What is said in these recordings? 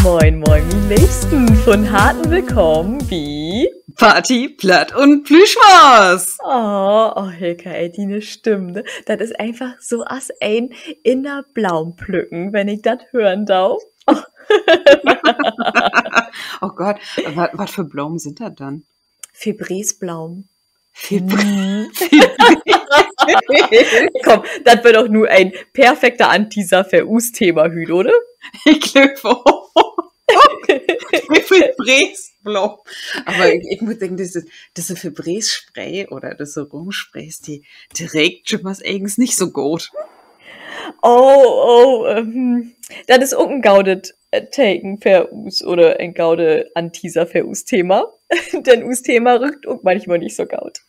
Moin, moin, die Liebsten von harten Willkommen wie Party, Platt und Plüschmaus. Hilke, ey, die ne Stimme, ne? Das ist einfach so as ein inner Blaum pflücken, wenn ich das hören darf. Oh Gott, was für Blumen sind das dann? Fibresblaum. Fibres. Komm, das wird doch nur ein perfekter Anteaser für Us-Thema hüt, oder? Ich glaube auch. Fibresblaum. Aber ich muss denken, diese Fibres-Spray oder diese Rumsprays, die regt schon was eigens nicht so gut. Das ist auch ein gaudet Taken für Us oder ein gaude Anteaser für Us-Thema. Denn Us-Thema rückt auch manchmal nicht so gaut.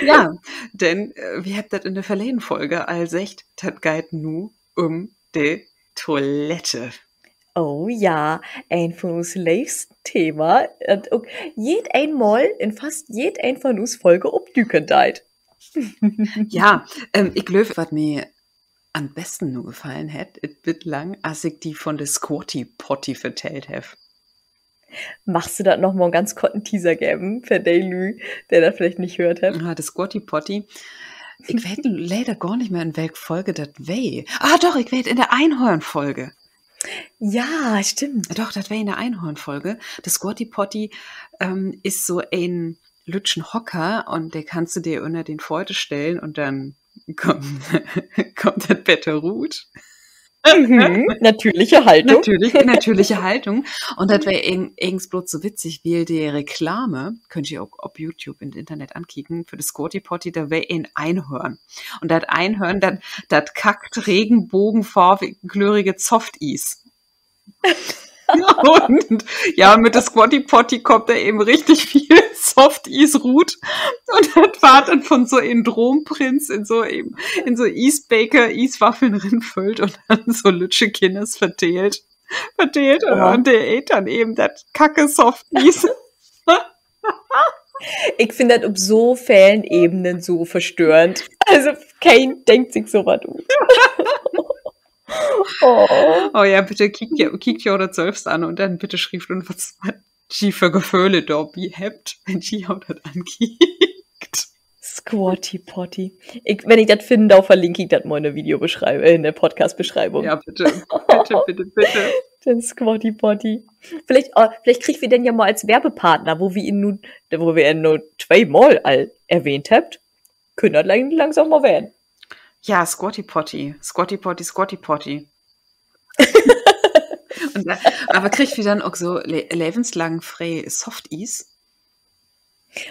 Ja, denn wir habt das in der verlehenen Folge als echt, das geht nu die Toilette. Oh ja, ein von uns liebsten Thema. Und jed einmal in fast jed ein von uns Folge obdüken deit. Ja, ich glaube, was mir am besten nur gefallen hat, es wird lang, als ich die von der Squatty Potty vertellt habe. Machst du das nochmal einen ganz kurzen Teaser geben für den, der das vielleicht nicht hört hat? Ja, das Squatty Potty. Ich weiß leider gar nicht mehr, in welcher Folge das war. Ah, doch, ich weiß in der Einhorn-Folge. Ja, stimmt. Doch, das war in der Einhorn-Folge. Das Squatty Potty ist so ein lütschen Hocker und der kannst du dir unter den Pfote stellen und dann kommt das Betterut. Natürliche Haltung. Natürliche Haltung. Und das wäre eigens bloß so witzig, wie die Reklame, könnt ihr auch auf YouTube im Internet ankicken, für das Squatty Potty, da wäre ein Einhorn. Und das Einhorn, das kackt regenbogenfarbige Softies. Und ja, mit der Squatty Potty kommt da eben richtig viel Soft-Ease-Root und das war dann von so einem Dromprinz in so Ease-Baker, Ease-Waffeln rinfüllt und dann so lütsche Kinders verteilt. Und der ät dann eben das kacke Soft-Ease. Ich finde das auf so vielen Ebenen so verstörend. Also kein denkt sich so was um. Oh ja, bitte kiekt ja oder selbst an und dann bitte schrieft und was die für Gefühle da wie habt, wenn die auch das ankickt. Squatty Potty. Wenn ich das finde, auch verlinke ich das mal in der Podcast-Beschreibung. Ja, bitte. Den Squatty Potty. Vielleicht kriegen wir den ja mal als Werbepartner, wo wir ihn nur zweimal erwähnt habt. Können das langsam mal werden. Ja, Squatty Potty. Und aber kriegt wir dann auch so lebenslang frei Softies?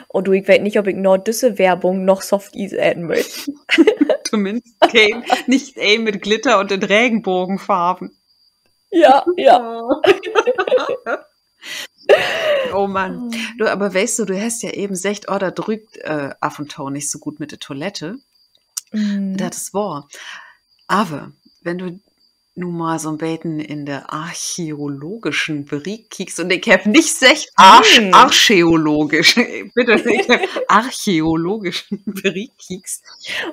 Und ich weiß nicht, ob ich noch diese Werbung noch Softies adden möchte. Zumindest nicht mit Glitter und in Regenbogenfarben. Ja. Oh Mann. Du, aber weißt du hast ja eben gesagt, da drückt af und tau nicht so gut mit der Toilette. Das ist wahr. Aber wenn du nun mal so ein bisschen in der archäologischen Bereich kiekst, und ich habe nicht gesagt archäologisch, bitte, ich hab archäologischen Bereich kiekst.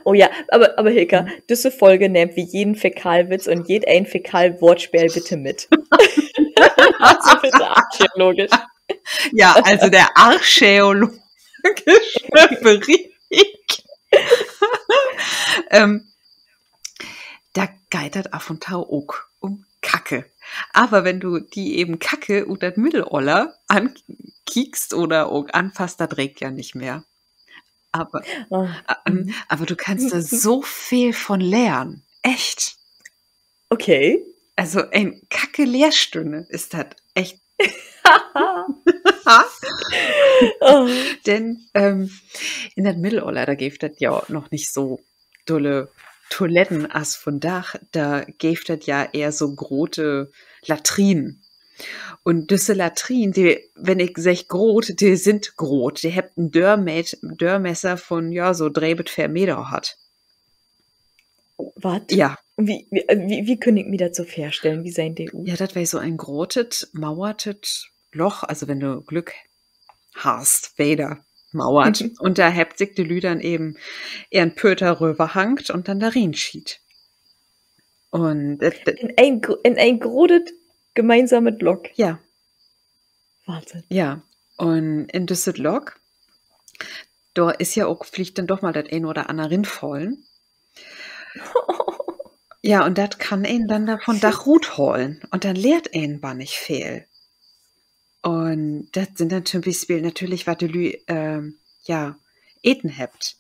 Oh ja, aber Hilka, diese Folge nimmt wie jeden Fäkalwitz und ein Fäkal-Wortspiel bitte mit. Also bitte archäologisch. Ja, also der archäologische Bereich. Da geitert af und tau auch um Kacke. Aber wenn du die eben Kacke und das Mitteloller ankiekst oder auch anfasst, das regt ja nicht mehr. Aber du kannst da so viel von lernen. Echt. Okay. Also ein Kacke-Lehrstunde ist das echt. Denn in das Mitteloller, da gibt das ja noch nicht so dolle Toiletten as von Dach, da gibt das ja eher so große Latrinen. Und diese Latrinen, die, wenn ich sag groß, die sind groß. Die habt ein Dörrmesser von, ja, so 3-4 Meter hat. Was? Ja. Wie können ich mir das so vorstellen? Wie sein die? Ja, das wäre so ein großes, mauertes Loch. Also wenn du Glück hast, weder mauert. Und da habt sich die Lüdern eben ihren Pöter rüberhangt und dann darin schied. Und in ein großes gemeinsames Lok. ja, Wahnsinn. ja. Und in dieses Lok, da ist ja auch vielleicht dann doch mal das ein oder andere rinfallen. Ja, und das kann ihn dann da von Dach Rut holen. Und dann lehrt ihn war nicht viel. Und das sind dann zum Beispiel natürlich, was die ja, Eten habt.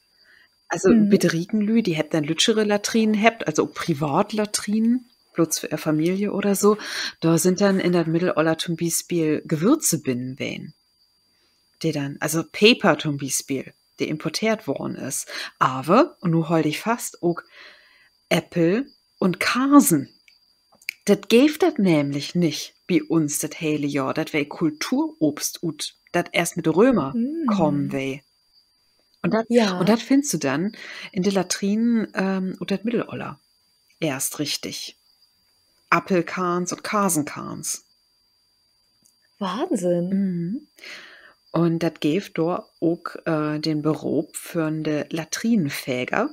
Also bedriegen Lü, die habt dann lütschere Latrinen habt, also auch Privatlatrinen, bloß für ihre Familie oder so. Da sind dann in der Mittelalter zum Beispiel Gewürze binnen wen. Die dann, also Paper zum Beispiel, die importiert worden ist. Aber, und nu hol ich fast, auch Äpfel und Karsen. Das gäf das nämlich nicht bei uns das hele Jahr. Das wär Kulturobst und das erst mit Römer kommen weh. Und das findest du dann in den Latrinen und das Mittelalter. Erst richtig. Apfelkarns und Karsenkarns. Wahnsinn. Und das gäf dort auch den Beruf für den Latrinenfäger.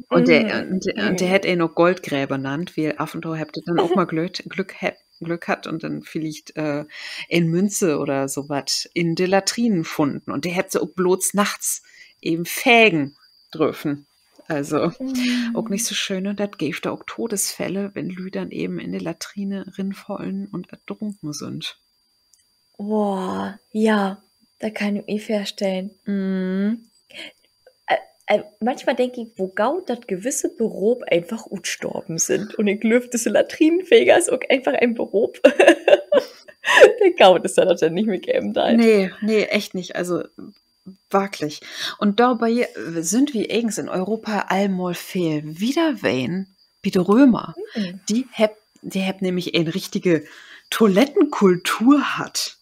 Und der hätte noch Goldgräber genannt, weil ab und zu habt ihr dann auch mal Glück hat und dann vielleicht in Münze oder sowas in de Latrinen gefunden. Und der hätte auch bloß nachts eben fägen dürfen. Also auch nicht so schön. Und das gäbe da auch Todesfälle, wenn Lü dann eben in die Latrine rinfallen und ertrunken sind. Boah, ja, da kann ich mir vorstellen. Manchmal denke ich, wo gau dat gewisse Beruf einfach gestorben sind. Und ich glaube, das Latrinenfeger ist auch einfach ein Beruf. Der gau das dann nicht mehr geben da. Nee, echt nicht. Also wirklich. Und dabei sind wir eigens in Europa allmal viel wieder wen, wie die Römer. Die hab nämlich eine richtige Toilettenkultur hat,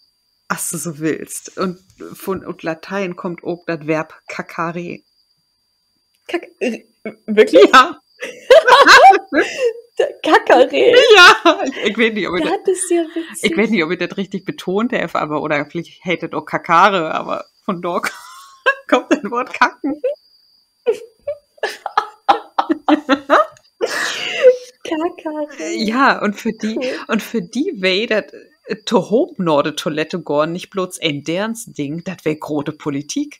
was du so willst. Und von Latein kommt auch das Verb cacare. Wirklich? Ja. Kackere. Ja, ich weiß nicht, ob ich das richtig betont habe, aber oder vielleicht hättet auch Kakare, aber von dort kommt das Wort Kacken. Kakare. Ja, und für die weh, das to hob nur de Toilette gorn, nicht bloß ein derns Ding, das wär große Politik.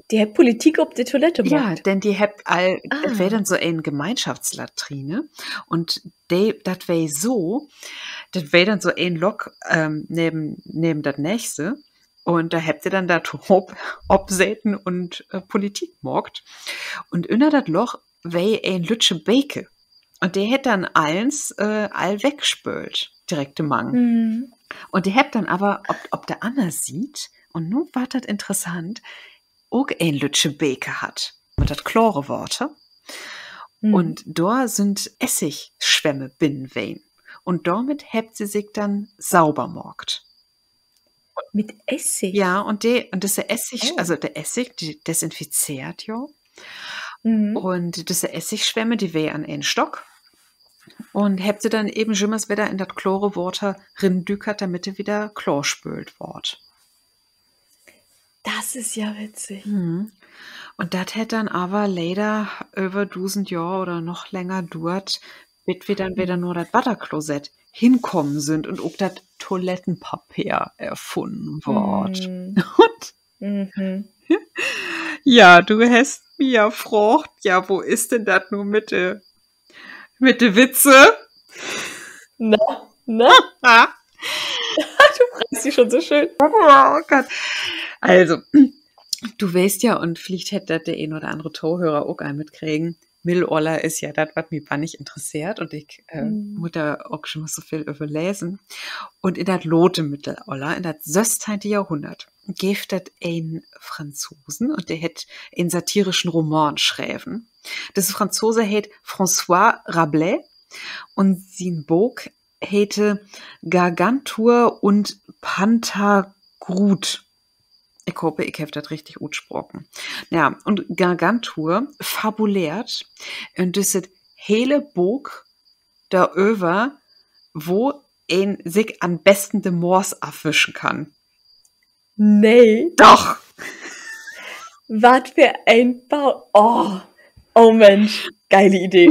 Die hat Politik auf der Toilette macht. Ja, denn die habt das wär dann so ein Gemeinschaftslatrine und das wär so, das wär dann so ein Lok neben das nächste und da habt ihr dann da Obsäten und Politik morgt und inner das Loch wär ein Lütsche Beke und der hätt dann all wegspült, direkte Mang. Und die habt dann aber, ob der anders sieht, und nun war das interessant, auch ein Lütsche Beke hat. Mit das klare Worte. Und da sind Essigschwämme binnen wein. Und damit habt sie sich dann sauber morgt. Mit Essig? Ja, und das Essig, also der Essig, die desinfiziert ja. Und diese Essigschwämme, die weh an einen Stock. Und habt sie dann eben schimmers wieder in das klare Water rindükert, damit ihr wieder Chlor spült wort. Das ist ja witzig. Und das hätte dann aber leider über 1000 Jahre oder noch länger dauert, bis wir dann wieder nur das Wasserklosett hinkommen sind und auch das Toilettenpapier erfunden wird. Ja, du hast mir ja gefragt, ja, wo ist denn das nur mit de Witze? Na? Du fragst sie schon so schön. Oh Gott. Also, du weißt ja, und vielleicht hätte der ein oder andere Torhörer auch ein mitkriegen, Mittelalter ist ja das, was mich nicht interessiert und ich muss da auch schon mal so viel überlesen. Und in das lote Mittelalter, in das 16. Jahrhundert, gibt das ein Franzosen und der hat einen satirischen Roman geschrieben. Das Franzose heißt François Rabelais und sein Buch heißt Gargantua und Pantagruel. Ich hoffe, ich habe das richtig ausgesprochen. Ja, und Gargantua fabuliert und das ist hele Buch darüber, wo ein sich am besten de Moors abwischen kann. Nee. Doch! Was für ein Bau. Oh, Oh Mensch, geile Idee.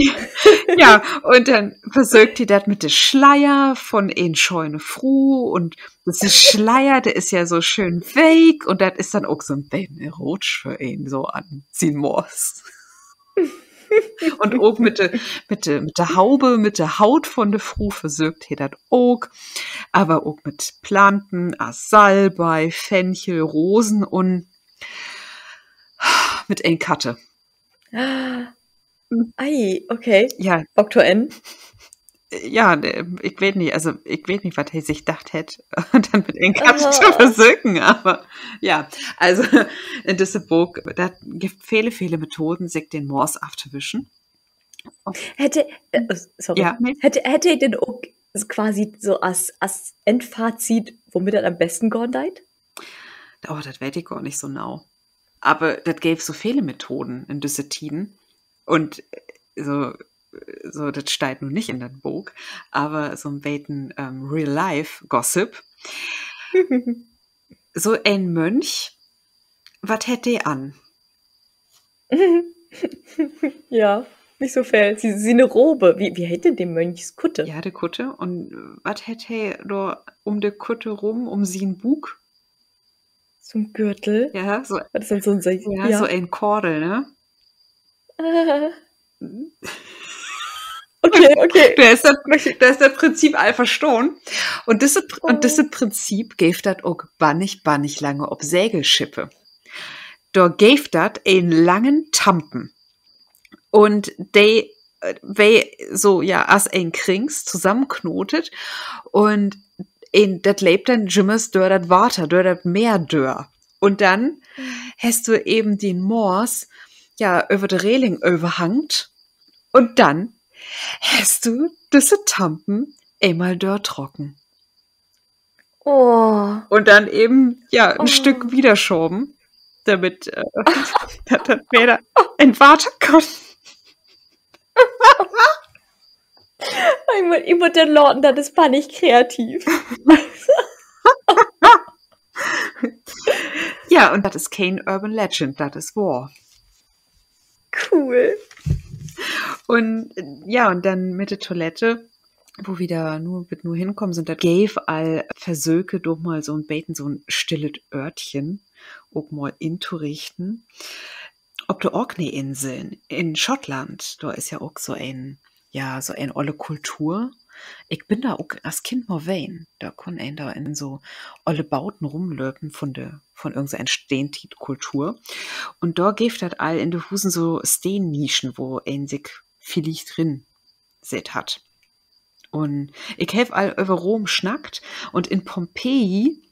Ja, und dann versögt die das mit dem Schleier von ein scheune Fru und das ist Schleier, der ist ja so schön weich und das ist dann auch so ein bisschen Rutsch für ihn so an Simors. Und auch mit der Haube, mit der Haut von der Fru versögt he das auch, aber auch mit Planten, Salbei, Fenchel, Rosen und mit ein Katte. Ei, okay. Ja. Dr. N. Ja, ich weiß nicht, was er sich gedacht hätte, dann mit den Katzen zu versöken, aber ja, also in diesem Buch, da gibt viele Methoden, sich den Mors abzuwischen. Hätte er denn auch quasi so als Endfazit, womit er am besten gedeiht? Oh, das weiß ich gar nicht so genau. Aber das gäbe so viele Methoden in diese Tiden und so, das steht nun nicht in dem Buch, aber so ein bisschen Real-Life-Gossip. So ein Mönch, was hätte er an? Ja, nicht so viel. Sie eine Robe. Wie hätte der Mönchs Kutte? Ja, die Kutte. Und was hätte er da um die Kutte rum, um sie ein Bug? Zum Gürtel? Ja, so. Was ist denn so ein Ja, so ein Kordel, ne? Okay. Da ist das Prinzip all verstohlen. Und das Prinzip gäf dat auch bannig lange ob Segelschippe. Da gäf dat einen langen Tampen. Und wei so, ja, as ein Krings zusammenknotet und dat lebt dann jimmers dör dat Water, dör dat Meer dör. Und dann hast du eben den Mors, ja, über die Reling überhangt und dann hast du diese Tampen einmal dort trocken. Oh. Und dann eben, ja, ein Stück wiederschoben, damit das wieder entwarten kann. Ich muss den Leuten, das ist gar nicht kreativ. Ja, und das ist kein Urban Legend, das ist wahr. Cool. Und ja, und dann mit der Toilette, wo wieder nur hinkommen sind, da gäf all Versöke doch mal so ein Beten, so ein stilles Örtchen, auch mal inzurichten. Ob die Orkney-Inseln in Schottland, da ist ja auch so ein olle Kultur. Ich bin da auch als Kind mal wein. Da kon ein da in so olle Bauten rumlöpen von irgendeiner Stehentit-Kultur. Und da gibt das all in de Husen so Stehnischen, wo ein sich vielleicht drin set hat. Und ich hab all über Rom schnackt und in Pompeji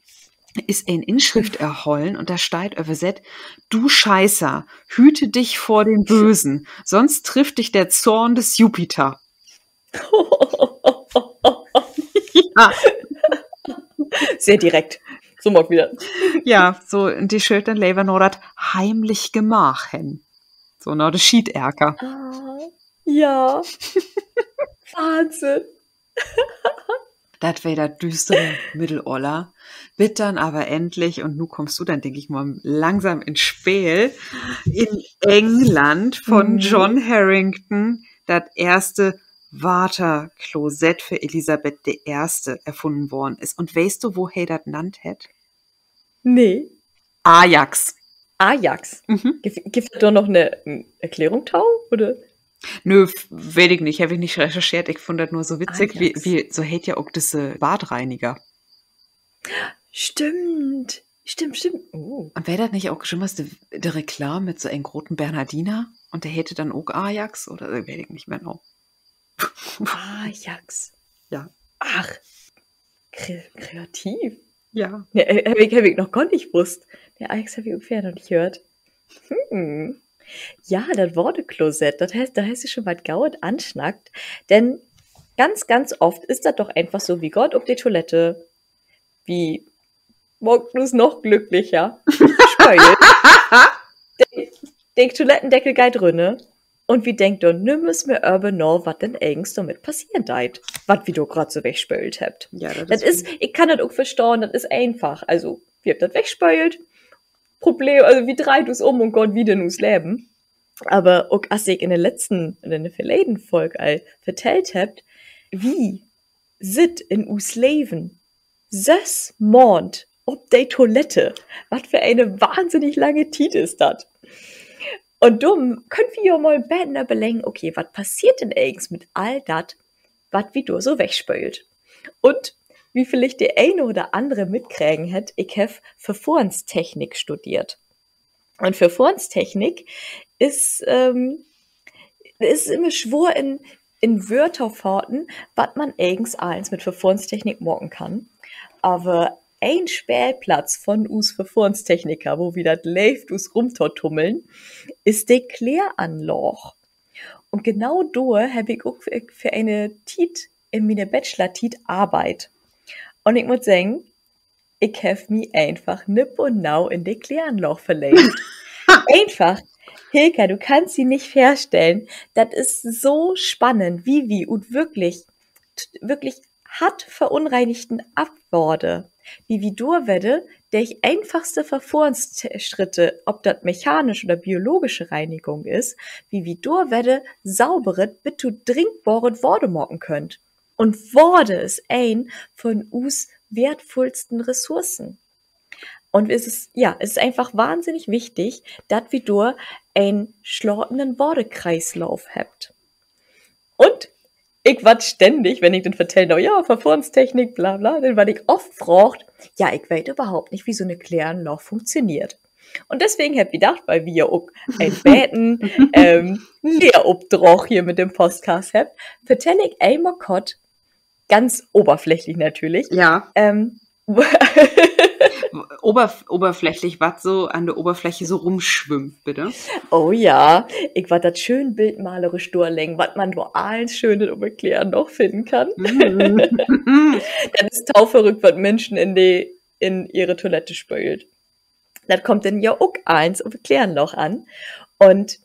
ist ein Inschrift erhollen und da steht übersetzt: Du Scheißer, hüte dich vor den Bösen, sonst trifft dich der Zorn des Jupiter. Ja. Sehr direkt. So mag wieder. Ja, so, und die Schild dann lever noch das heimlich gemachen. So, noch das Schiederker. Ja. Wahnsinn. Das wäre das düstere Mitteloller. Wird dann aber endlich, und nun kommst du dann, denke ich mal, langsam ins Spiel, in England von John Harrington das erste Waterklosett für Elisabeth I. erfunden worden ist. Und weißt du, wo er das nannt hat? Nee. Ajax. Ajax? Gibt es da noch eine Erklärung, Tau? Oder? Nö, weiß ich nicht, habe ich nicht recherchiert. Ich fand das nur so witzig, wie so hält ja auch diese Badreiniger. Stimmt. Oh. Und wäre das nicht auch schon was der Reklame mit so einem großen Bernhardiner? Und der hätte dann auch Ajax? Oder weiß ich nicht mehr noch. Ajax. Ja. Ach, kreativ. Ja. Ja, hab ich noch gar nicht gewusst. Der Ajax habe ich ungefähr noch nicht gehört. Ja, das Worteklosett, da heißt es schon was Gauet anschnackt, denn ganz, ganz oft ist das doch einfach so wie Gott ob die Toilette, wie morgens noch glücklicher, speult, denk Toilettendeckel geht drinne und wie denkt du, nö müssen wir aber noch, was denn eigens damit passieren deit, was wie du grad so wegspült habt. Ja, das ist, ich kann das auch verstauen, das ist einfach, also, wie habt das wegspült, Problem, also wie dreht du's um und Gott wieder nus Leben. Aber auch als ich in der verleden Folge vertellt habt, wie sit in us Leben 6 Mond ob de Toilette. Was für eine wahnsinnig lange Zeit ist das? Und dumm können wir ja mal besser überlegen, okay, was passiert denn eigentlich mit all dat, was wie du so wegspült? Und wie vielleicht der eine oder andere mitkriegen hat, ich habe Verfahrenstechnik studiert. Und Verfahrenstechnik ist immer schwor in Wörterfahrten, was man eigens eins mit Verfahrenstechnik machen kann. Aber ein Spielplatz von us Verfahrenstechniker, wo wir das läuft, us rumtortummeln, ist die Kläranlage. Und genau da habe ich auch für eine Tit in meiner Bachelor-Tit Arbeit. Und ich muss sagen, ich habe mich einfach nipp und nau in die Kläranlage verlegt. Einfach. Hilka, du kannst sie nicht vorstellen. Das ist so spannend, wie und wirklich hat verunreinigten Abworde. Wie durchwerde, der ich einfachste Verfahrensschritte, ob das mechanisch oder biologische Reinigung ist, wie durchwerde sauberet, bis du trinkbaret Worte machen könnt. Und Worte ist ein von us wertvollsten Ressourcen. Und es ist einfach wahnsinnig wichtig, dass wir durch einen schlortenden Wortekreislauf habt. Und ich wart ständig, wenn ich den vertelle, ja, Verfahrenstechnik, bla bla, dann war ich oft gefragt, ja, ich weiß überhaupt nicht, wie so eine Kläranlage funktioniert. Und deswegen hab ich gedacht, weil wir auch ein Beten, Lehrauftrag hier mit dem Podcast habt, vertelle ich einmal kurz, ganz oberflächlich natürlich. Ja. Oberflächlich, was so an der Oberfläche so rumschwimmt, bitte. Oh ja, ich war das schön bildmalerisch durchlenken, was man nur alles Schönes überklären noch finden kann. Das ist tauverrückt, was Menschen in ihre Toilette spült. Das kommt dann ja auch eins überklären noch an. Und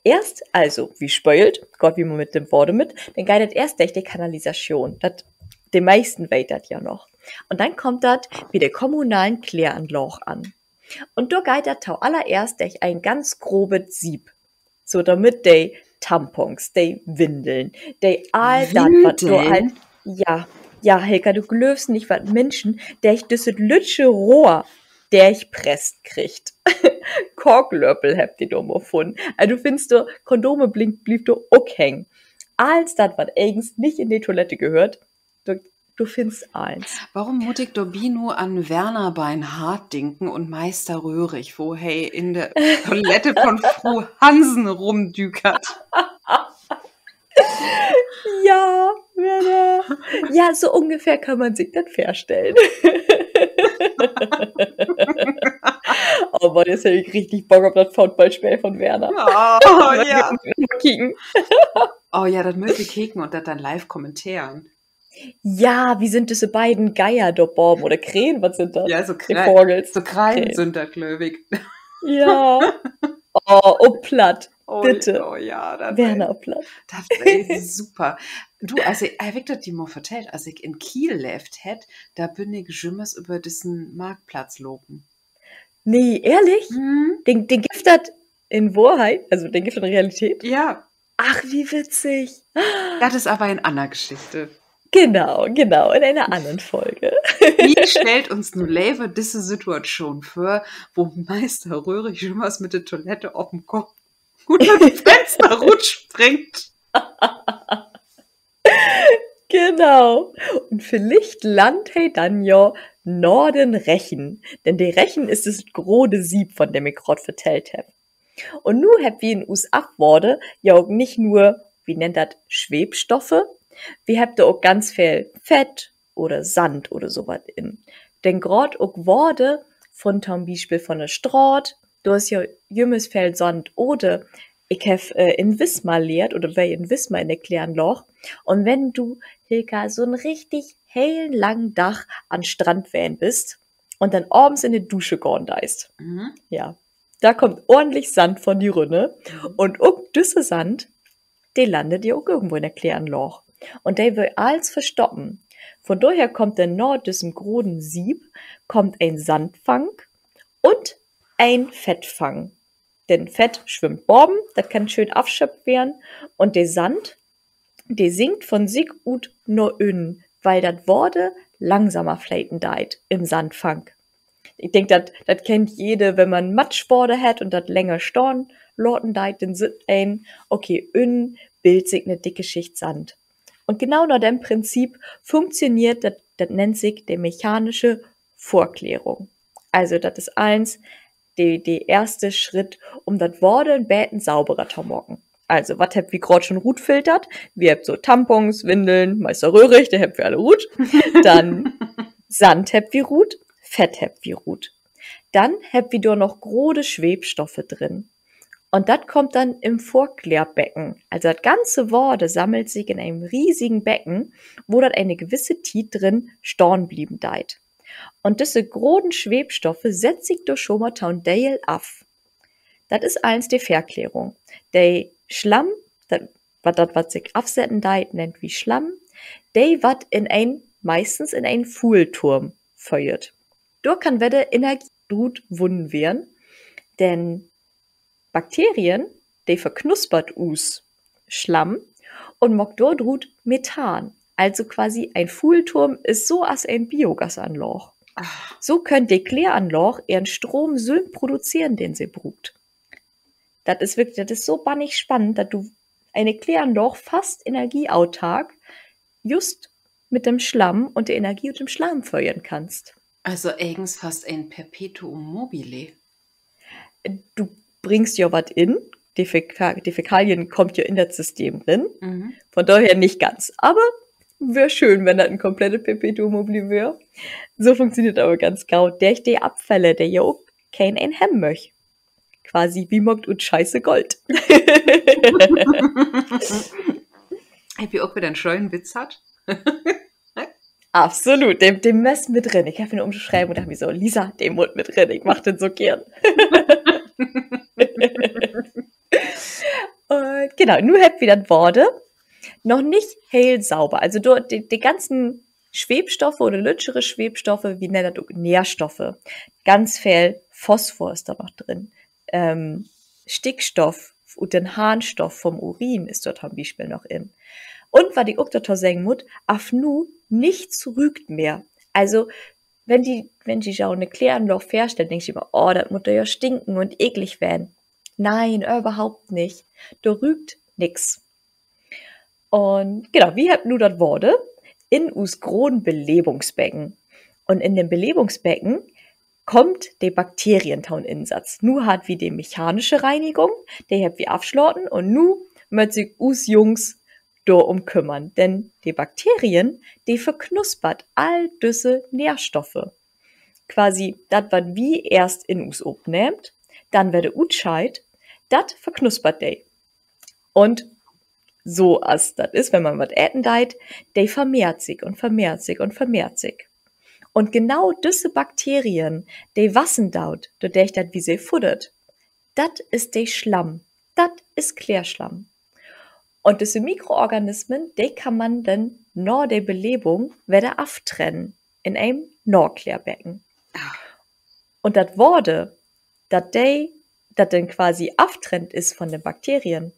erst, also, wie spült, Gott, wie man mit dem Worte mit, dann geht das erst durch die Kanalisation. Das, die meisten weiß das ja noch. Und dann kommt das wie der kommunalen Kläranlage an. Und da geht das allererst durch ein ganz grobes Sieb. So damit die Tampons, die Windeln, die all das, was du halt, ja, Helga, du glaubst nicht, was Menschen, der ich dieses lütsche Rohr, der ich presst kriegt. Korklöppel habt ihr da mal gefunden. Also du findest du, Kondome blieb du auch hängen. Alles das, was eigens nicht in die Toilette gehört, du findest eins. Warum mutig Dobino an Werner Beinhardt denken und Meister Röhrig, wo hey in der Toilette von Fru Hansen rumdükert? Ja, Werner. Ja, so ungefähr kann man sich das vorstellen. Oh Mann, jetzt hätte ich richtig Bock auf das Footballspiel von Werner. Oh ja. Oh ja, das möchte ich kicken und das dann live kommentieren. Ja, wie sind diese beiden Geier da Baum oder Krähen, was sind das? Ja, so Krähen sind da, glöwig. Ja. Oh, platt. Bitte. Oh ja, das Werner platt. Das ist super. Du, also, ich habe dir mal vertellt, als ich in Kiel lebt hätte, da bin ich jümmers über diesen Marktplatz loben. Nee, ehrlich? Den gibt das in Wahrheit? Also, den gibt es in Realität? Ja. Ach, wie witzig. Das ist aber in einer Geschichte. Genau, in einer anderen Folge. Wie stellt uns nun Lever diese Situation vor, wo Meister Röhrig jümmers mit der Toilette auf dem Kopf unter dem Fenster springt? Genau. Und vielleicht landet hey dann ja Norden Rechen. Denn der Rechen ist das große Sieb, von dem ich gerade vertellt habe. Und nu habt wir in us Abworde ja auch nicht nur, wie nennt das, Schwebstoffe, wir habt da auch ganz viel Fett oder Sand oder sowas in. Denn grad auch Worte von zum Beispiel von der Straat, du hast ja jümmes viel Sand oder ich hab in Wismar lehrt oder wer in Wismar in der Kläranlage. Und wenn du, Hilka, so einen richtig hellen langen Dach an Strand wählen bist und dann abends in die Dusche gehen deist, ja, da kommt ordentlich Sand von die Rünne und auch düsse Sand, der landet ja auch irgendwo in der Kläranlage. Und der will alles verstoppen. Von daher kommt dann nach diesem großen Sieb, kommt ein Sandfang und ein Fettfang. Denn Fett schwimmt borben, das kann schön abschöpft werden. Und der Sand, der sinkt von sich ut nur in, weil das Worte langsamer flaten deit im Sandfang. Ich denke, das kennt jede, wenn man Matschborde hat und das länger storn, lorten deit, dann sit ein, okay, in bildet sich eine dicke Schicht Sand. Und genau nach dem Prinzip funktioniert, das nennt sich die mechanische Vorklärung. Also, das ist eins, der erste Schritt, um das Worte in Bäten sauberer zu machen. Also, was habt wie gerade schon Rut filtert? Wir habt so Tampons, Windeln, Meister Röhrig, der habt wir alle Rut. Dann Sand habt wie Rut, Fett habt wie Rut. Dann habt wie da noch grode Schwebstoffe drin. Und das kommt dann im Vorklärbecken. Also das ganze Worte sammelt sich in einem riesigen Becken, wo dort eine gewisse Tiet drin storn blieben deit. Und diese großen Schwebstoffe setzt sich durch schon mal Dale auf. Das ist eins der Verklärung. Der Schlamm, was sich aufsetzen deit, nennt wie Schlamm, der wat meistens in einen Fuhlturm feuert. Dort kann weder Energie gut wunnen werden, denn Bakterien, die verknuspert us Schlamm und mock dort ruht Methan. Also quasi ein Fuhlturm ist so als ein Biogasanloch. So könnt die Kläranloch ihren Strom so produzieren, den sie braucht. Das ist wirklich, das ist so bannig spannend, dass du eine Kläranloch fast energieautark just mit dem Schlamm und der Energie und dem Schlamm feuern kannst. Also eigens fast ein Perpetuum mobile. Du bringst ja was in, die Fäkalien kommt ja in das System drin, von daher nicht ganz, aber wäre schön, wenn das ein komplettes Perpetuum mobile wäre. So funktioniert aber ganz gut. Die Abfälle, der ja auch kein ein Hemm möcht. Quasi wie mockt und scheiße Gold. Habt ihr auch wieder einen scheuen Witz hat? Absolut, dem Mess mit drin. Ich habe ihn umgeschrieben und dachte mir so, Lisa, dem Mund mit drin, ich mach den so gern. Und genau, nur habt wieder das Worte. Noch nicht hell sauber. Also die ganzen Schwebstoffe oder lütschere Schwebstoffe, wie nennt das Nährstoffe. Ganz viel Phosphor ist da noch drin. Stickstoff und den Harnstoff vom Urin ist dort zum Beispiel noch in. Und was die auch dort sagen muss, auf nu nichts rügt mehr. Also, wenn die schon eine Kläranloch feststellen, denke ich immer, oh, das muss ja stinken und eklig werden. Nein, überhaupt nicht. Da rügt nix. Und genau, wie habt nu das Worte? In us großen Belebungsbecken. Und in dem Belebungsbecken kommt der Bakterientauinsatz. Nu hat wie die mechanische Reinigung, der habt wie abschlotten und nu möcht sich us Jungs do kümmern. Denn die Bakterien, die verknuspert all diese Nährstoffe. Quasi, dat wat wie erst in us opnehmt, dann werde utscheid, dat verknuspert de. Und so as das ist, wenn man was äten deit, der vermehrt sich und vermehrt sich und vermehrt sich. Und genau diese Bakterien, die wassen daut, dadurch dat wie sie futtert, dat ist der Schlamm, dat ist Klärschlamm. Und diese Mikroorganismen, die kann man dann nach der Belebung wieder aftrennen in einem Nachklärbecken. Und das Worte, dat dann quasi aftrennt ist von den Bakterien,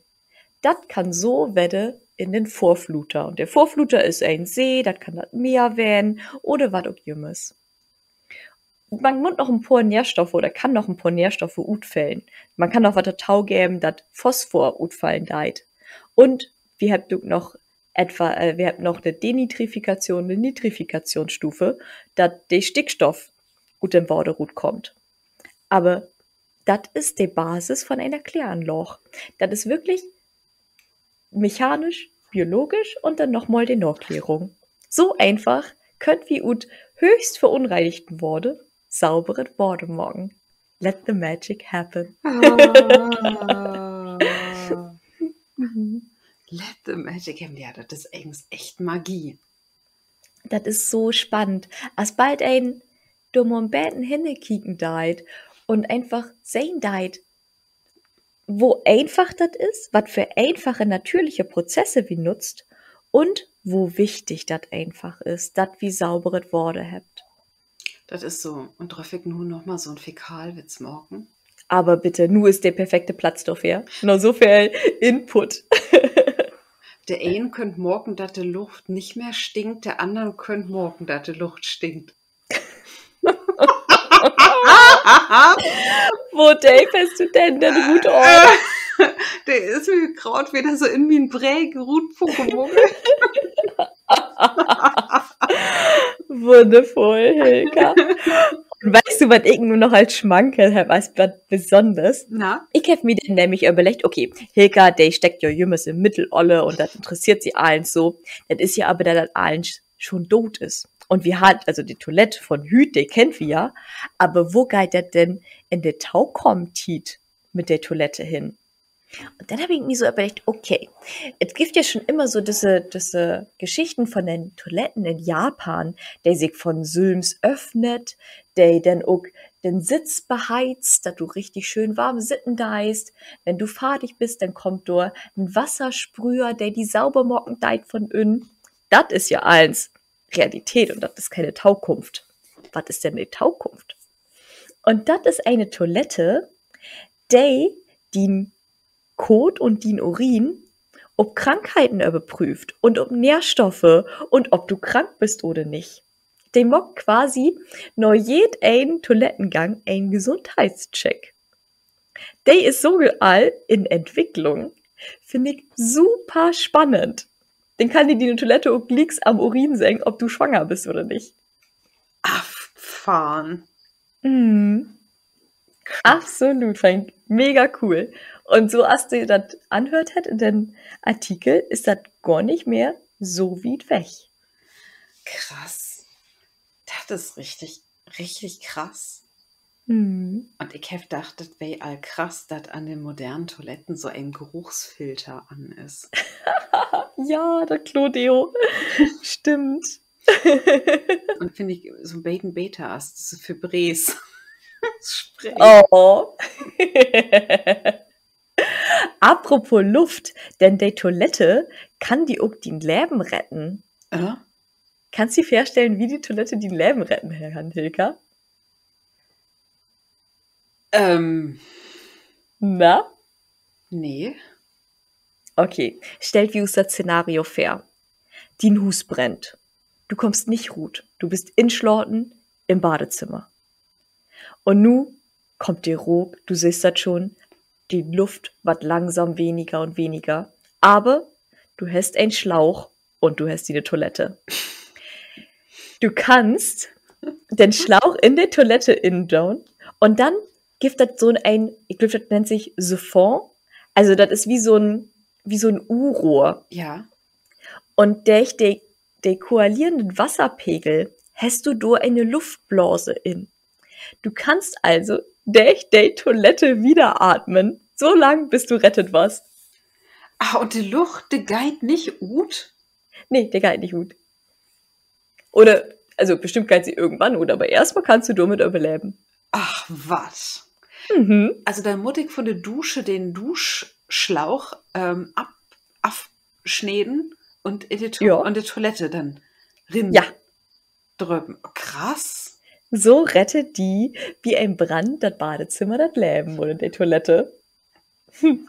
das kann so werde in den Vorfluter. Und der Vorfluter ist ein See, das kann das Meer werden oder was auch jümmes. Man muss noch ein paar Nährstoffe oder kann noch ein paar Nährstoffe utfällen. Man kann auch was Tau geben, das Phosphor utfallen deit. Und wir haben noch eine Denitrifikation, eine Nitrifikationsstufe, dass der Stickstoff gut im Worderut kommt. Aber das ist die Basis von einer Kläranloch. Das ist wirklich mechanisch, biologisch und dann nochmal die Nachklärung. So einfach könnt wie ut höchst verunreinigten Worte saubere Worte morgen. Let the magic happen. Let the magic happen. Ja, das ist echt Magie. Das ist so spannend. Als bald ein dummer Betten hinnekicken deit und einfach sehen deit, wo einfach das ist, was für einfache, natürliche Prozesse wie nutzt und wo wichtig das einfach ist, das wie saubere Worte habt. Das ist so. Und darf ich nur noch mal so ein Fäkalwitz morgen? Aber bitte, nur ist der perfekte Platz dafür. Nur so viel Input. Der einen könnt morgen, dass die Luft nicht mehr stinkt, der anderen könnt morgen, dass die Luft stinkt. Wo, Dave, hast du denn den Hut auf? Der ist mir gerade wieder so in wie ein Prägerut-Pokémon. Wundervoll, Hilka. Und weißt du, was ich nur noch als Schmankerl habe, als was Besonderes? Na? Ich habe mir dann nämlich überlegt, okay, Hilka, der steckt ja jümmers im Mittelolle und das interessiert sie allen so. Das ist ja aber, dass das allen schon tot ist. Und wir hat, also die Toilette von Hüt, die kennt wir ja, aber wo geht das denn in der Taukomtit mit der Toilette hin? Und dann habe ich mir so überlegt, okay, es gibt ja schon immer so diese Geschichten von den Toiletten in Japan, die sich von Sülms öffnet, die dann auch den Sitz beheizt, dass du richtig schön warm sitten deist. Wenn du fertig bist, dann kommt da ein Wassersprüher, der die sauber mocken deit von innen. Das ist ja eins Realität und das ist keine Taukunft. Was ist denn eine Taukunft? Und das ist eine Toilette, die Kot und den Urin, ob Krankheiten überprüft und ob Nährstoffe und ob du krank bist oder nicht. Die macht quasi noch jeden Toilettengang einen Gesundheitscheck. Der ist so all in Entwicklung. Finde ich super spannend. Den kann dir die Toilette auch glicks am Urin sagen, ob du schwanger bist oder nicht. Abfahren. Absolut, fand ich mega cool. Und so, als du das anhört hat in dem Artikel, ist das gar nicht mehr so weit weg. Krass. Das ist richtig, richtig krass. Mhm. Und ich habe gedacht, das wäre all krass, dass an den modernen Toiletten so ein Geruchsfilter an ist. Ja, der Clodeo. Stimmt. Und finde ich, so ein Bacon Beta ist das ist für Bres. Spray. Oh. Apropos Luft, denn die Toilette kann die auch den Leben retten. Kannst du dir vorstellen, wie die Toilette den Leben retten kann, Hilka? Na? Nee. Okay, stellt wie uns das Szenario vor. Dein Hus brennt. Du kommst nicht ruht. Du bist in Schlorten im Badezimmer. Und nu kommt dir Ruck, du siehst das schon, die Luft wird langsam weniger und weniger. Aber du hast einen Schlauch und du hast die Toilette. Du kannst den Schlauch in der Toilette indown und dann gibt das so ein, ich glaube, das nennt sich Siphon. Also das ist wie so ein U-Rohr. Ja. Und durch den koalierenden Wasserpegel hast du da eine Luftblase in. Du kannst also durch die Toilette wieder atmen, so lang, bis du rettet warst. Ach, und die Luft, die geht nicht gut? Nee, der geht nicht gut. Oder, also bestimmt geht sie irgendwann gut, aber erstmal kannst du damit überleben. Ach, was? Mhm. Also da muss ich von der Dusche den Duschschlauch abschneiden und in die Toilette dann rin drüben. Krass. So rettet die wie ein Brand das Badezimmer das Leben oder die Toilette.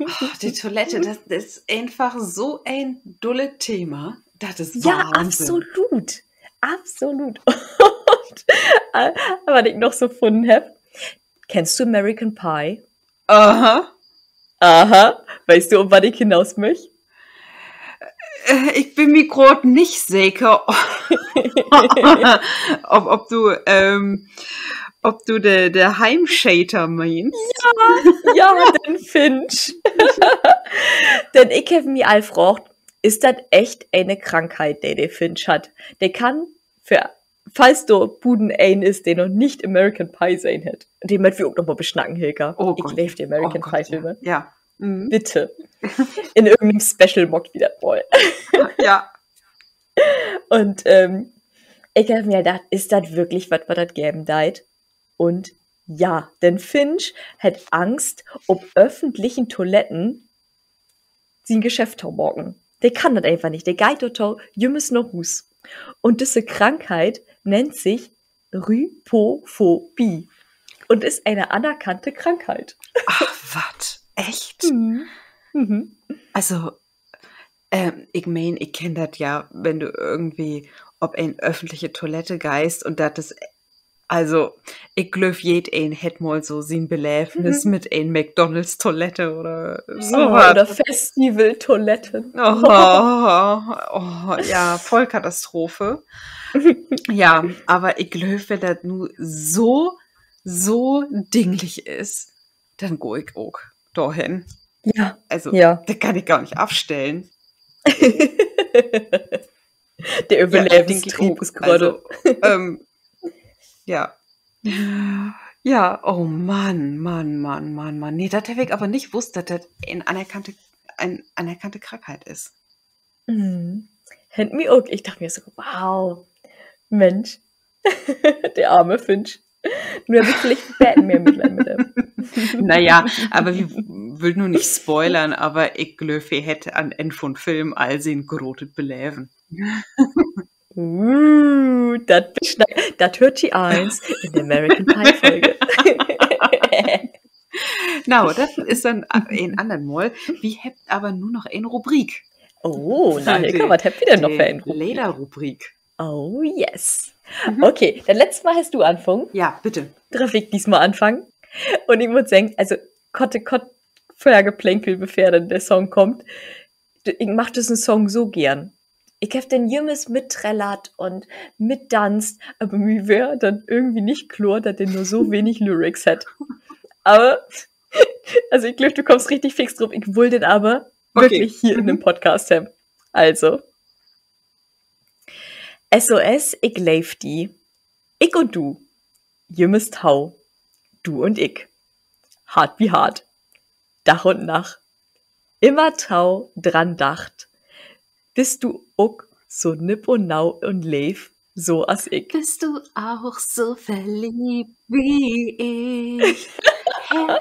Ach, die Toilette, das ist einfach so ein dulles Thema. Das ist Wahnsinn. Absolut. Und, was ich noch so gefunden habe, kennst du American Pie? Aha. Weißt du, um was ich hinaus möchte? Ich bin mir gerade nicht sicher, ob du der Heimschater meinst. Ja, den Finch. Denn ich habe mich all gefragt, ist das echt eine Krankheit, die der Finch hat? Der kann, falls du Buden ein ist, der noch nicht American Pie sein hat, den möchten wir auch noch mal beschnacken, Hilka. Oh ich Gott. liebe die American Pie-Filme. Ja. Mhm. Bitte. In irgendeinem Special-Mock wieder voll. Ja. Und ich habe mir gedacht, ist das wirklich, was das geben deit? Und ja, denn Finch hat Angst, ob öffentlichen Toiletten sie ein Geschäft morgen. Der kann das einfach nicht. Der geht total jümmes noch Hus. Und diese Krankheit nennt sich Rypophobie. und ist eine anerkannte Krankheit. Ach, was? Echt? Mhm. Also, ich mein, ich kenne das ja, wenn du irgendwie ob ein öffentliche Toilette geist und das also, ich glaub, ein hätt mal so sein Beläfnis mit ein McDonalds-Toilette oder so was. Oder Festival-Toiletten. Ja, Vollkatastrophe. Ja, aber ich glaub, wenn das nur so dinglich ist, dann go ich auch dahin. Ja. Also, Ja. das kann ich gar nicht abstellen. Der Überlebenstrieb ist gerade. Also, ja. Ja, oh Mann. Nee, das habe ich aber nicht gewusst, dass das eine anerkannte Krankheit ist. Händ mir auch. Ich dachte mir so, wow, Mensch, der arme Finch. Nur habe ich vielleicht ein Bett mehr Mitleid mit ihm. Naja, aber ich will nur nicht spoilern, aber ich glaube, ich hätte an Ende von Film all sehen gerotet beläven. Das hört die eins in der American Pie Folge. No, das ist dann ein anderen Mal. Wir habt aber nur noch eine Rubrik. Oh, na Hilka, was habt ihr denn noch für eine Rubrik? Lederrubrik. Oh, yes. Okay, dann letztes Mal hast du angefangen. Ja, bitte. Darf ich diesmal anfangen? Und ich muss sagen, also Kotte Feuergeplänkel, bevor dann der Song kommt. Ich mach diesen Song so gern. Ich hab den Jümmes mittrellert und mitdanzt, aber mir wäre dann irgendwie nicht klar, dass der nur so wenig Lyrics hat. Aber, also ich glaube, du kommst richtig fix drauf. Ich will den aber wirklich hier in dem Podcast haben. Also. SOS, ich leif die. Ich und du. Jümmes Tau. Du und ich. Hart wie hart. Dach und Nacht. Immer Tau dran dacht. Bist du auch so nipp und nau und leif, so als ich. Bist du auch so verliebt wie ich? Ja.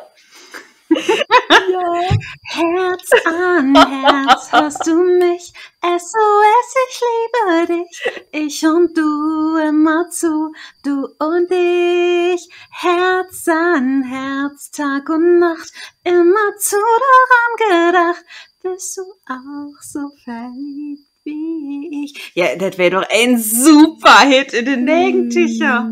Herz an Herz, hörst du mich? SOS, ich liebe dich. Ich und du immer zu, du und ich. Herz an Herz, Tag und Nacht, immer zu daran gedacht. Bist du auch so verliebt wie ich? Ja, das wäre doch ein super Hit in den Nägenticher.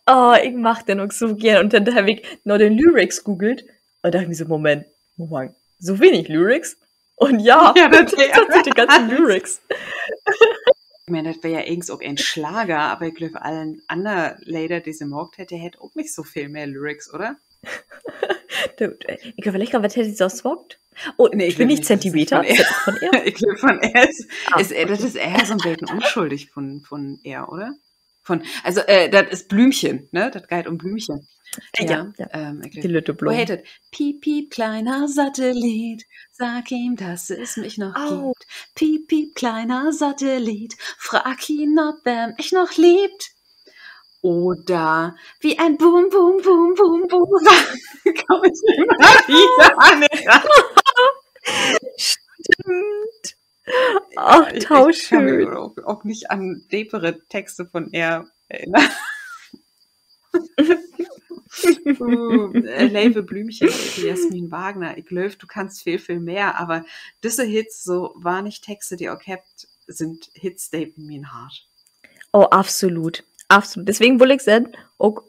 Oh, ich mach den auch so gern. Und dann habe ich noch den Lyrics googelt und dachte mir so, Moment, so wenig Lyrics? Und ja, das sind die ganzen Lyrics. Ich meine, das wäre ja irgend auch ein Schlager, aber ich glaube, allen anderen Lieder, die sie mogt hätte, hätte auch nicht so viel mehr Lyrics, oder? Ich überlege gerade, was hätte sie sonst mockt? Oh, nee, ich bin nicht Zentimeter. Von er? Ich glaube, von er das ist eher so ein bisschen unschuldig von er, oder? Also, das ist Blümchen, ne? Das geht um Blümchen. Ja. Die Lütte Blumen. Wo hättet? Piep, piep, kleiner Satellit, sag ihm, dass es mich noch gibt. Piep, piep, kleiner Satellit, frag ihn, ob er mich noch liebt. Oder wie ein Boom, Boom, Boom, Boom, Boom. Komm ich immer wieder an. Stimmt. Ach, tauschschön. Ich kann mich auch nicht an deepere Texte von er erinnern. Leve Blümchen, Jasmin Wagner. Ich glaube, du kannst viel mehr, aber diese Hits, so war nicht Texte, die auch habt, sind Hits, die mir hart. Oh, absolut. Absolut. Deswegen will ich sagen, auch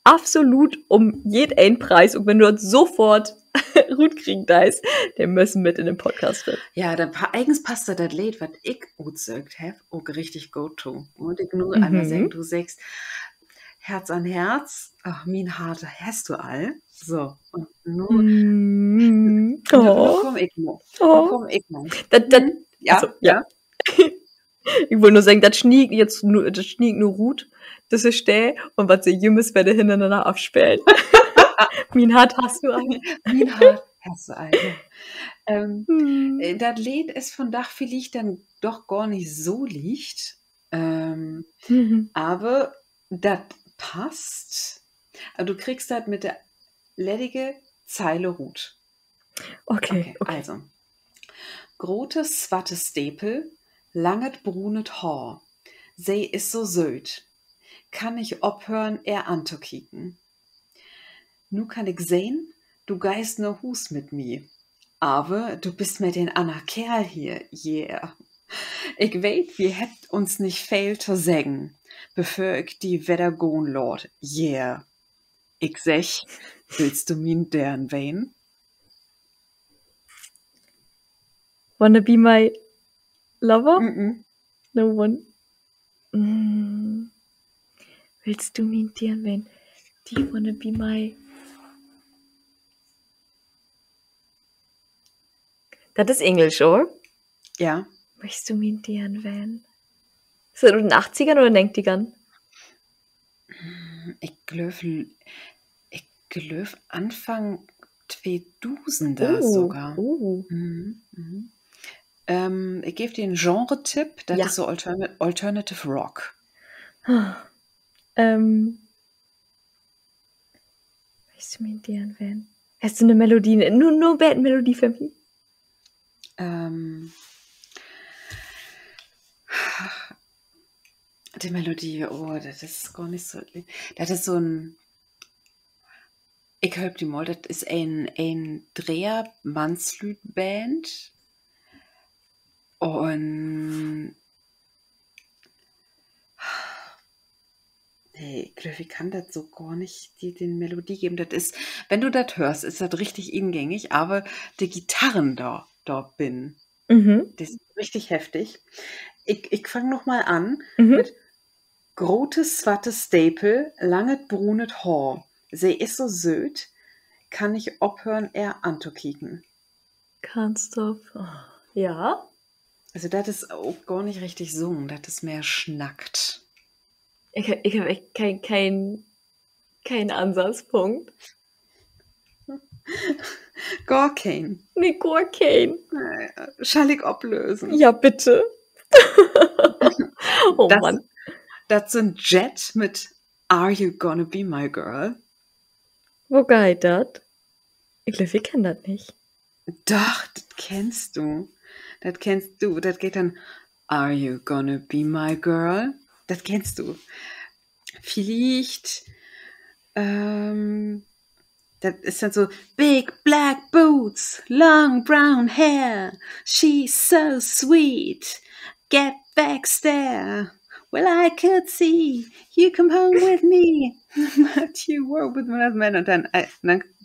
absolut um jeden Preis. Und wenn du uns sofort gut kriegen da der müssen mit in den Podcast wird. Ja, dann eigens passt da das Lied, was ich gut gesagt habe, auch richtig go-to. Und ich nur einmal sagen, du sagst, Herz an Herz, ach, mein Harte, hast du all. So, und nun komm ich noch. Ja. Ich wollte nur sagen, das schnieg nur Ruth, das ist der, und was sie Jümmes werde hintereinander abspielen. Mein Hart hast du all. Mein Hart hast du all, ja. Das Lied ist von Dach vielleicht dann doch gar nicht so liegt, aber das passt. Also du kriegst das mit der ledige Zeile Ruth. Okay. Also. Grote swatte Stepel, langet brunet Haar. Sie is so söd. Kann ich ophören, er anzukicken. nu kann ich sehen, du geist no Hus mit mir. Aber du bist mit den Anna Kerl hier, yeah. Ich weet, wir hätt uns nicht viel zu sagen, bevor ich die Wetter goen lord, yeah. Ich sech, willst du min deren wen? Wanna be my lover? Mm-mm. No one. Willst du min deren wen? Do you wanna be my... Das ist Englisch, oder? Ja. Möchtest du min deren wen? Ist das in den 80ern oder 90ern? Ich glaub Anfang 2000er sogar. Ich gebe dir einen Genre-Tipp, das ist so Alternative Rock. Möchtest du min deren wen? Hast du eine Melodie? Nur Bandmelodie für mich? Die Melodie, das ist gar nicht so. Das ist so ein. Ich hör die mal, das ist ein Dreher-Mannslüd-Band. Und. Nee, ich glaube, ich kann das so gar nicht dir den Melodie geben. Das ist, wenn du das hörst, ist das richtig ingängig, aber die Gitarren da bin. Das ist richtig heftig. Ich fange nochmal an mit grotes, swarte Staple, langet, brunet Haar. Sie ist so söd, kann ich aufhören, er anzukicken. Kannst du. Ja. Also, das ist auch gar nicht richtig sungen, das ist mehr schnackt. Ich hab echt keinen Ansatzpunkt. Gar kein. Nee, gar kein. Schall ich ablösen? Ja, bitte. Mann. Das sind Jet mit Are You Gonna Be My Girl? Wo geht das? Ich glaube, wir kennen das nicht. Doch, das kennst du. Das geht dann Are You Gonna Be My Girl? Das kennst du. Vielleicht, das ist dann so Big Black Boots, Long Brown Hair, She's so sweet, Get back stare. Well, I could see you come home with me, but you were with another man. Und dann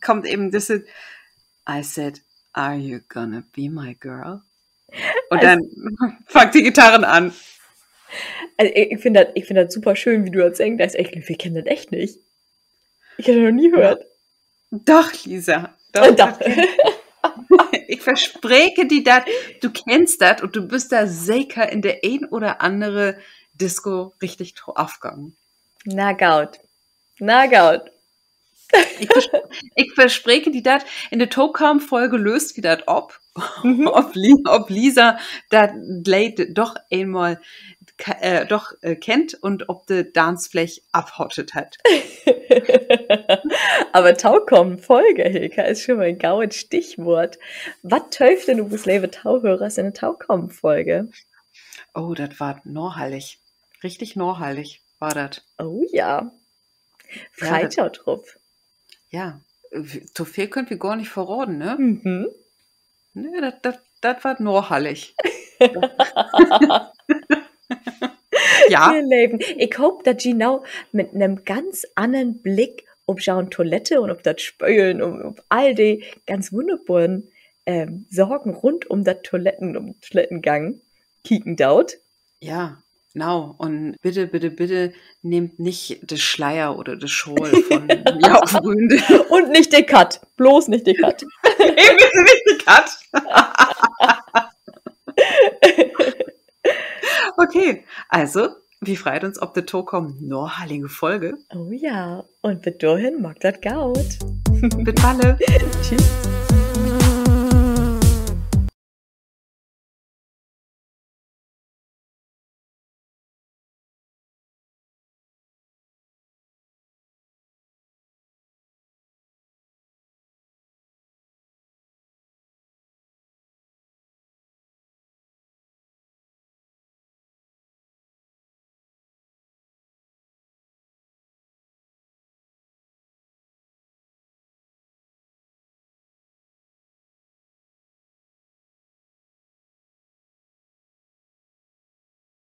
kommt eben das, I said, are you gonna be my girl? Und dann fängt die Gitarren an. Also ich finde das super schön, wie du das denkst. Wir kennen das echt nicht. Ich habe das noch nie gehört. Doch, Lisa. Doch. Ich verspreche dir das, du kennst das und du bist da sicher in der ein oder andere Disco richtig aufgegangen. Na gaut. Ich verspreche dir das, in der Tokam-Folge löst wieder das ob Lisa das Late doch einmal kennt und ob die Dancefläche abhottet hat. Aber Taukom-Folge, Hilka, ist schon mal ein gaues Stichwort. Was töft denn du bist lebe Tauhörers in der Taukom-Folge? Oh, das war norhallig. Richtig norhallig war das. Oh ja. Freitag drauf. Ja, so viel können wir gar nicht verraten, ne? Ne, das war norhallig. Ja. Ihr Leben. Ich hoffe, dass genau mit einem ganz anderen Blick auf schauen Toilette und auf das Spülen und auf all die ganz wunderbaren Sorgen rund um das Toilettengang kicken daut. Ja, genau. Und bitte nehmt nicht das Schleier oder das Schal von mir auf Gründe. Und nicht den Cut. Bloß nicht den Cut. Nee, bitte nicht den Cut. Okay, also, wir freuen uns auf die Tokom norhalige Folge. Oh ja, und bis dahin mag das gaut. Bis bald. Tschüss.